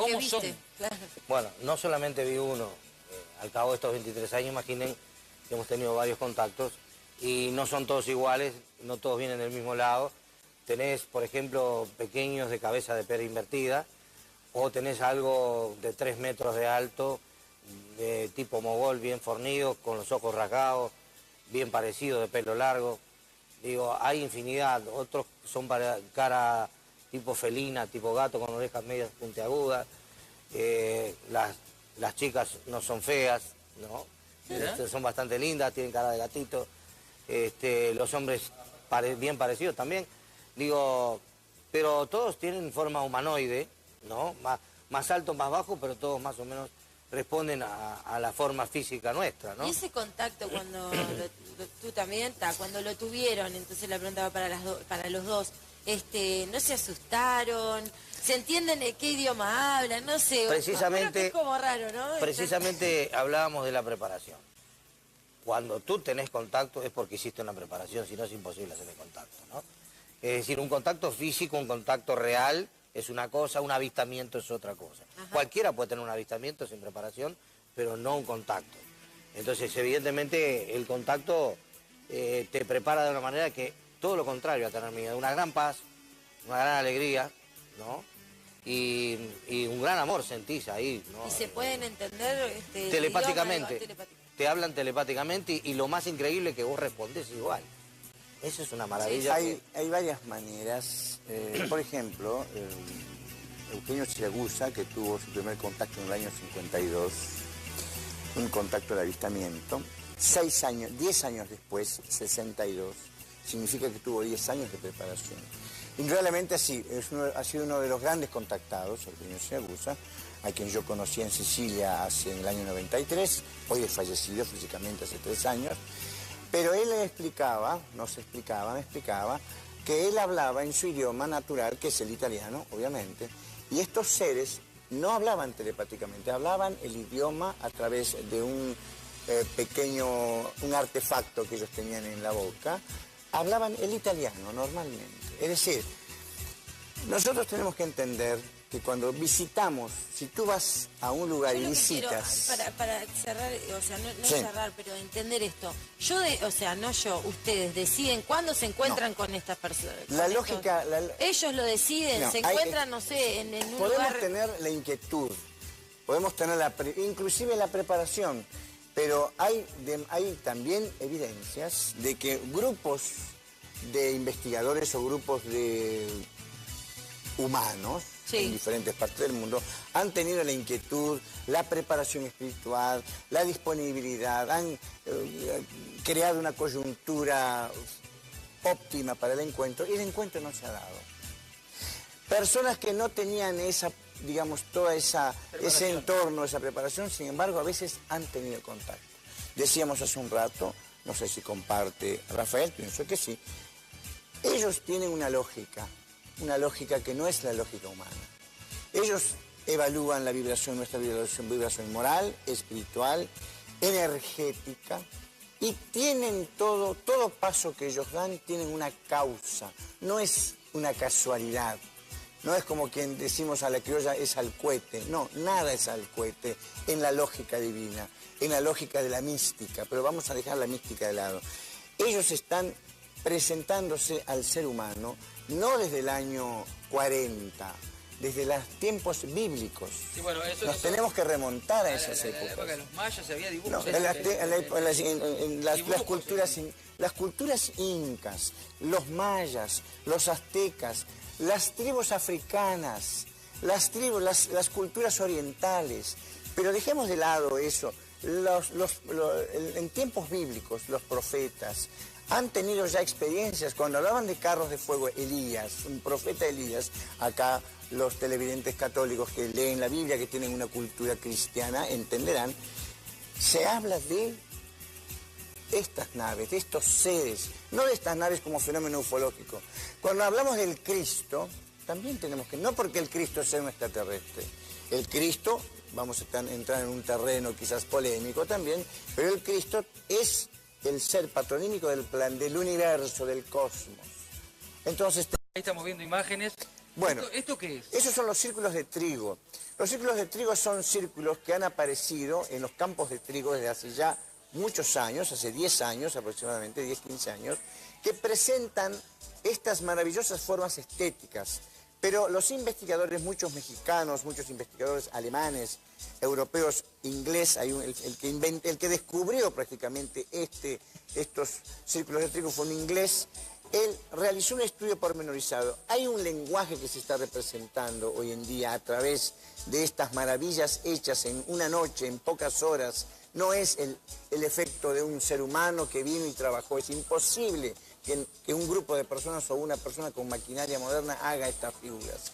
que ¿Cómo viste. son? Claro. Bueno, no solamente vi uno. Al cabo de estos 23 años, imaginen que hemos tenido varios contactos y no son todos iguales, no todos vienen del mismo lado. Tenés, por ejemplo, pequeños de cabeza de pera invertida, o tenés algo de 3 metros de alto, de tipo mogol, bien fornido, con los ojos rasgados, bien parecido, de pelo largo. Digo, hay infinidad. Otros son para cara tipo felina, tipo gato, con orejas medias puntiagudas. Las chicas no son feas, ¿no? Son bastante lindas, tienen cara de gatito. Los hombres bien parecidos también. Digo, pero todos tienen forma humanoide, ¿no? Más alto, más bajo, pero todos más o menos responden a la forma física nuestra, ¿no? Y ese contacto cuando tú también, cuando lo tuvieron, entonces la preguntaba para los dos, ¿no se asustaron? ¿Se entienden de qué idioma hablan? No sé, precisamente, es como raro, ¿no? Precisamente hablábamos de la preparación. Cuando tú tenés contacto es porque hiciste una preparación, si no es imposible hacer el contacto, ¿no? Es decir, un contacto físico, un contacto real es una cosa, un avistamiento es otra cosa. Ajá. Cualquiera puede tener un avistamiento sin preparación, pero no un contacto. Entonces, evidentemente, el contacto te prepara de una manera que todo lo contrario a tener miedo. Una gran paz, una gran alegría, ¿no? Y un gran amor sentís ahí, ¿no? ¿Y se pueden entender telepáticamente? Te hablan telepáticamente y lo más increíble es que vos respondés igual. Eso es una maravilla. Sí. Hay varias maneras. Por ejemplo, Eugenio Siragusa, que tuvo su primer contacto en el año 52, un contacto de avistamiento. 10 años después, 62, significa que tuvo 10 años de preparación. Indudablemente sí, ha sido uno de los grandes contactados, Eugenio Siragusa, a quien yo conocí en Sicilia en el año 93, hoy es fallecido físicamente hace 3 años, pero él me explicaba que él hablaba en su idioma natural, que es el italiano, obviamente, y estos seres no hablaban telepáticamente, hablaban el idioma a través de un artefacto que ellos tenían en la boca, hablaban el italiano normalmente. Es decir, nosotros tenemos que entender que cuando visitamos, si tú vas a un lugar y visitas... Para cerrar, o sea, no sí. cerrar, pero entender esto. Ustedes deciden cuándo se encuentran con estas personas. La lógica... Ellos lo deciden, se encuentran, no sé, en un lugar... Podemos tener la inquietud, podemos tener inclusive la preparación, pero hay también evidencias de que grupos de investigadores o grupos de humanos, sí, en diferentes partes del mundo, han tenido la inquietud, la preparación espiritual, la disponibilidad, han creado una coyuntura óptima para el encuentro, y el encuentro no se ha dado. Personas que no tenían todo ese entorno, esa preparación, sin embargo, a veces han tenido contacto. Decíamos hace un rato, no sé si comparte Rafael, pienso que sí, ellos tienen una lógica que no es la lógica humana. Ellos evalúan la vibración, nuestra vibración moral, espiritual, energética, y tienen todo paso que ellos dan tienen una causa, no es una casualidad. No es como quien decimos a la criolla es al cohete, no, nada es al cohete en la lógica divina, en la lógica de la mística, pero vamos a dejar la mística de lado. Ellos están presentándose al ser humano no desde el año 40, desde los tiempos bíblicos. Sí, bueno, nos tenemos que remontar a esas épocas. En la época de los mayas había dibujos. Las culturas incas, los mayas, los aztecas, las tribus africanas, las culturas orientales. Pero dejemos de lado eso. En tiempos bíblicos, los profetas han tenido ya experiencias. Cuando hablaban de carros de fuego, Elías, un profeta Elías, acá los televidentes católicos que leen la Biblia, que tienen una cultura cristiana, entenderán, se habla de estas naves, de estos seres, no de estas naves como fenómeno ufológico. Cuando hablamos del Cristo, también tenemos que, no porque el Cristo sea un extraterrestre, el Cristo, vamos a entrar en un terreno quizás polémico también, pero el Cristo es el ser patronímico del universo, del cosmos. Entonces... Ahí estamos viendo imágenes Bueno, ¿Esto qué es? esos son los círculos de trigo. Los círculos de trigo son círculos que han aparecido en los campos de trigo desde hace ya muchos años, hace 10 años aproximadamente, 10, 15 años, que presentan estas maravillosas formas estéticas. Pero los investigadores, muchos mexicanos, muchos investigadores alemanes, europeos, inglés, el que descubrió prácticamente estos círculos de trigo fue un inglés. Él realizó un estudio pormenorizado. Hay un lenguaje que se está representando hoy en día a través de estas maravillas hechas en una noche, en pocas horas. No es el efecto de un ser humano que vino y trabajó. Es imposible que un grupo de personas o una persona con maquinaria moderna haga estas figuras.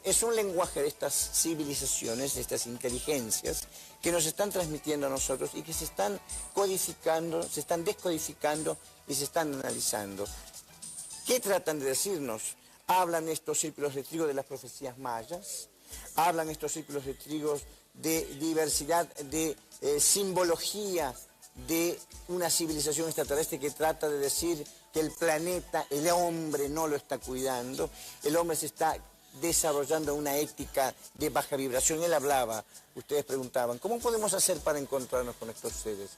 Es un lenguaje de estas civilizaciones, de estas inteligencias, que nos están transmitiendo a nosotros y que se están codificando, se están descodificando y se están analizando. ¿Qué tratan de decirnos? Hablan estos círculos de trigo de las profecías mayas, hablan estos círculos de trigo de diversidad, de simbología de una civilización extraterrestre que trata de decir que el planeta, el hombre no lo está cuidando, el hombre se está desarrollando una ética de baja vibración. Él hablaba, ustedes preguntaban, ¿cómo podemos hacer para encontrarnos con estos seres?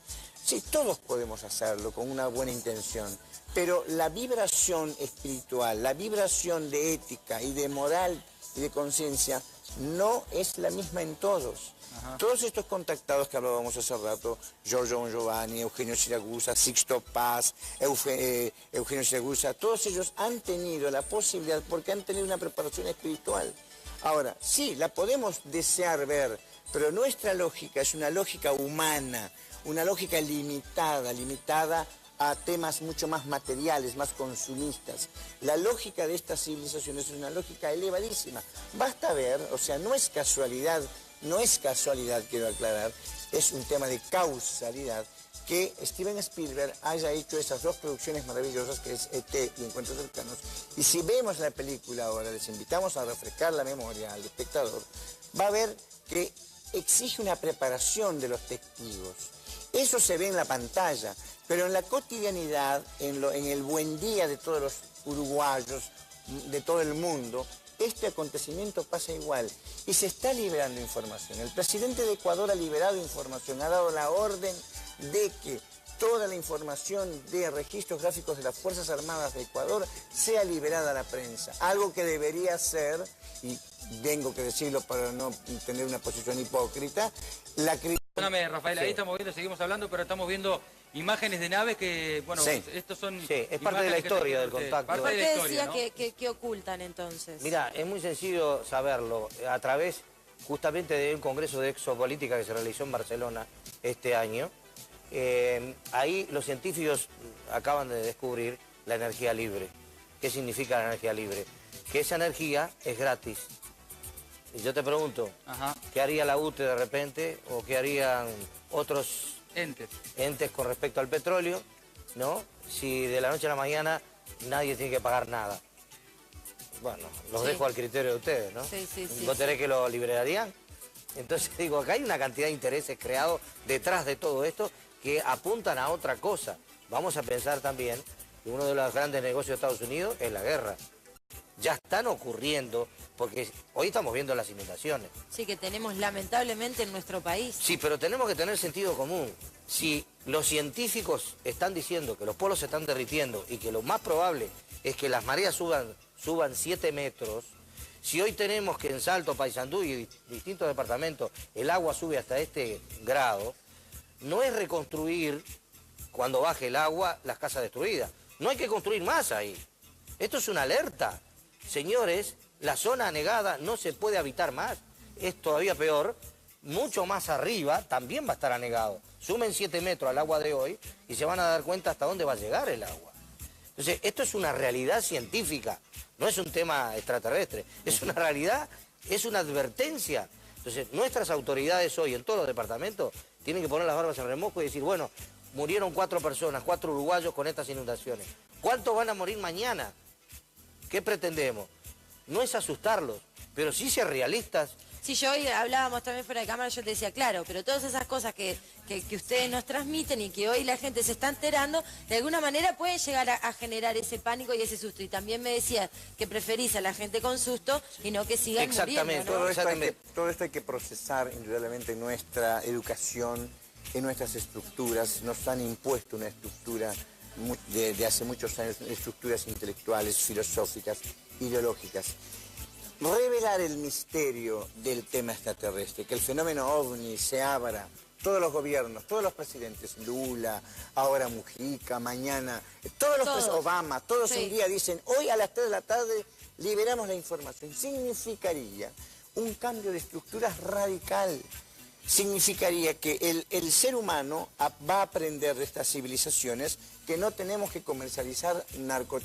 Sí, todos podemos hacerlo con una buena intención, pero la vibración espiritual, la vibración de ética y de moral y de conciencia no es la misma en todos. Ajá. Todos estos contactados que hablábamos hace rato, Giorgio Bon Giovanni, Eugenio Siragusa, Sixto Paz, Eugenio Siragusa, todos ellos han tenido la posibilidad, porque han tenido una preparación espiritual. Ahora, sí, la podemos desear ver, pero nuestra lógica es una lógica humana, una lógica limitada a temas mucho más materiales, más consumistas. La lógica de estas civilizaciones es una lógica elevadísima. Basta ver, o sea, no es casualidad, quiero aclarar, es un tema de causalidad, que Steven Spielberg haya hecho esas dos producciones maravillosas que es E.T. y Encuentros Cercanos. Y si vemos la película ahora, les invitamos a refrescar la memoria al espectador, va a ver que exige una preparación de los testigos. Eso se ve en la pantalla, pero en la cotidianidad, en el buen día de todos los uruguayos, de todo el mundo, este acontecimiento pasa igual y se está liberando información. El presidente de Ecuador ha liberado información, ha dado la orden de que toda la información de registros gráficos de las Fuerzas Armadas de Ecuador sea liberada a la prensa. Algo que debería ser, y tengo que decirlo para no tener una posición hipócrita, la crítica... Perdóname, Rafael, ahí estamos viendo, seguimos hablando, pero estamos viendo imágenes de naves que, bueno, estos son... Sí, es parte de la historia del contacto. ¿Por qué decía que ocultan entonces? Mira, es muy sencillo saberlo. A través justamente de un congreso de exopolítica que se realizó en Barcelona este año, ahí los científicos acaban de descubrir la energía libre. ¿Qué significa la energía libre? Que esa energía es gratis. Y yo te pregunto, ¿qué haría la UTE de repente? ¿O qué harían otros entes con respecto al petróleo? ¿No? Si de la noche a la mañana nadie tiene que pagar nada. Bueno, los dejo al criterio de ustedes, ¿no? ¿Vos tenés que lo liberarían? Entonces digo, acá hay una cantidad de intereses creados detrás de todo esto que apuntan a otra cosa. Vamos a pensar también que uno de los grandes negocios de Estados Unidos es la guerra. Ya están ocurriendo, porque hoy estamos viendo las inundaciones. Sí, que tenemos lamentablemente en nuestro país. Sí, pero tenemos que tener sentido común. Si los científicos están diciendo que los polos se están derritiendo y que lo más probable es que las mareas suban 7 metros, si hoy tenemos que en Salto, Paysandú y distintos departamentos el agua sube hasta este grado, no es reconstruir, cuando baje el agua, las casas destruidas. No hay que construir más ahí. Esto es una alerta. Señores, la zona anegada no se puede habitar más. Es todavía peor, mucho más arriba también va a estar anegado. Sumen 7 metros al agua de hoy y se van a dar cuenta hasta dónde va a llegar el agua. Entonces, esto es una realidad científica, no es un tema extraterrestre, es una realidad, es una advertencia. Entonces, nuestras autoridades hoy en todos los departamentos tienen que poner las barbas en remojo y decir, bueno, murieron 4 personas, 4 uruguayos con estas inundaciones. ¿Cuántos van a morir mañana? ¿Qué pretendemos? No es asustarlos, pero sí ser realistas Sí, yo hoy hablábamos también fuera de cámara, yo te decía, claro, pero todas esas cosas que ustedes nos transmiten y que hoy la gente se está enterando, de alguna manera pueden llegar a generar ese pánico y ese susto. Y también me decía que preferís a la gente con susto y no que sigan muriendo, ¿no? Todo esto hay que procesar indudablemente en nuestra educación, en nuestras estructuras. Nos han impuesto una estructura de hace muchos años, estructuras intelectuales, filosóficas, ideológicas. Revelar el misterio del tema extraterrestre, que el fenómeno OVNI se abra, todos los gobiernos, todos los presidentes, Lula, ahora Mujica, mañana, todos. Obama, todos un día dicen, hoy a las 3 de la tarde liberamos la información. Significaría un cambio de estructuras radical. Significaría que el ser humano va a aprender de estas civilizaciones que no tenemos que comercializar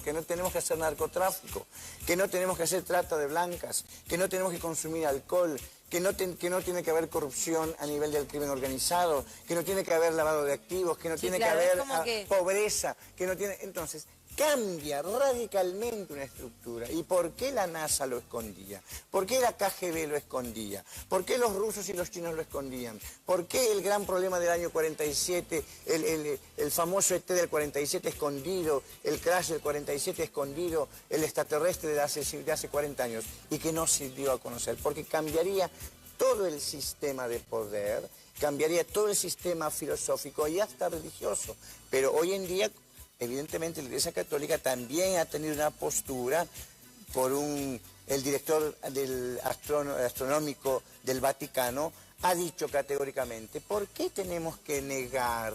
que no tenemos que hacer narcotráfico, que no tenemos que hacer trata de blancas, que no tenemos que consumir alcohol, que no tiene que haber corrupción a nivel del crimen organizado, que no tiene que haber lavado de activos, que no tiene que haber pobreza, que no tiene... Entonces, cambia radicalmente una estructura. ¿Y por qué la NASA lo escondía? ¿Por qué la KGB lo escondía? ¿Por qué los rusos y los chinos lo escondían? ¿Por qué el gran problema del año 47, el famoso ET del 47 escondido, el crash del 47 escondido, el extraterrestre de hace 40 años y que no se dio a conocer? Porque cambiaría todo el sistema de poder, cambiaría todo el sistema filosófico y hasta religioso. Pero hoy en día, evidentemente, la Iglesia Católica también ha tenido una postura por el director astronómico del Vaticano ha dicho categóricamente, ¿por qué tenemos que negar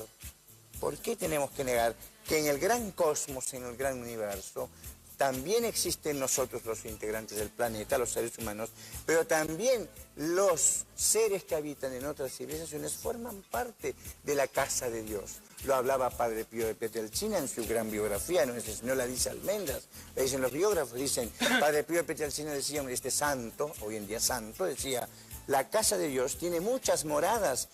que en el gran cosmos, en el gran universo, también existen nosotros los integrantes del planeta, los seres humanos, pero también los seres que habitan en otras civilizaciones forman parte de la casa de Dios? Lo hablaba Padre Pío de Pietrelcina en su gran biografía, no la dice Almendras, la dicen los biógrafos, dicen, Padre Pío de Pietrelcina decía, este santo, hoy en día santo, decía, la casa de Dios tiene muchas moradas,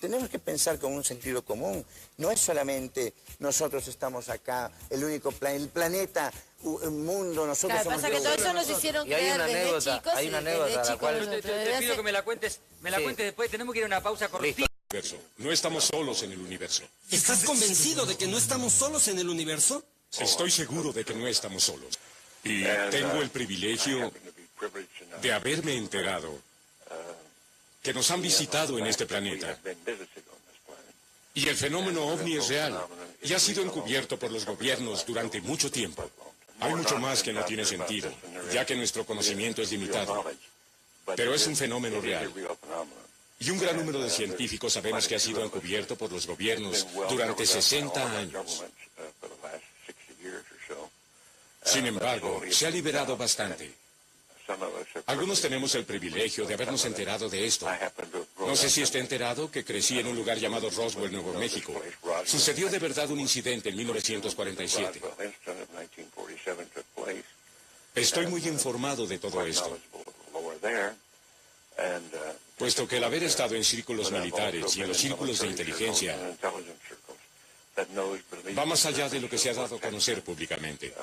tenemos que pensar con un sentido común, no es solamente nosotros estamos acá, el planeta, el mundo, nosotros somos... Pasa que todo eso nos hicieron creer desde chicos. Hay una anécdota, te pido que me la cuentes después, tenemos que ir a una pausa correcta. No estamos solos en el universo. ¿Estás convencido de que no estamos solos en el universo? Estoy seguro de que no estamos solos. Y tengo el privilegio de haberme enterado que nos han visitado en este planeta. Y el fenómeno OVNI es real y ha sido encubierto por los gobiernos durante mucho tiempo. Hay mucho más que no tiene sentido, ya que nuestro conocimiento es limitado. Pero es un fenómeno real. Y un gran número de científicos sabemos que ha sido encubierto por los gobiernos durante 60 años. Sin embargo, se ha liberado bastante. Algunos tenemos el privilegio de habernos enterado de esto. No sé si está enterado que crecí en un lugar llamado Roswell, Nuevo México. Sucedió de verdad un incidente en 1947. Estoy muy informado de todo esto, puesto que el haber estado en círculos militares y en los círculos de inteligencia va más allá de lo que se ha dado a conocer públicamente.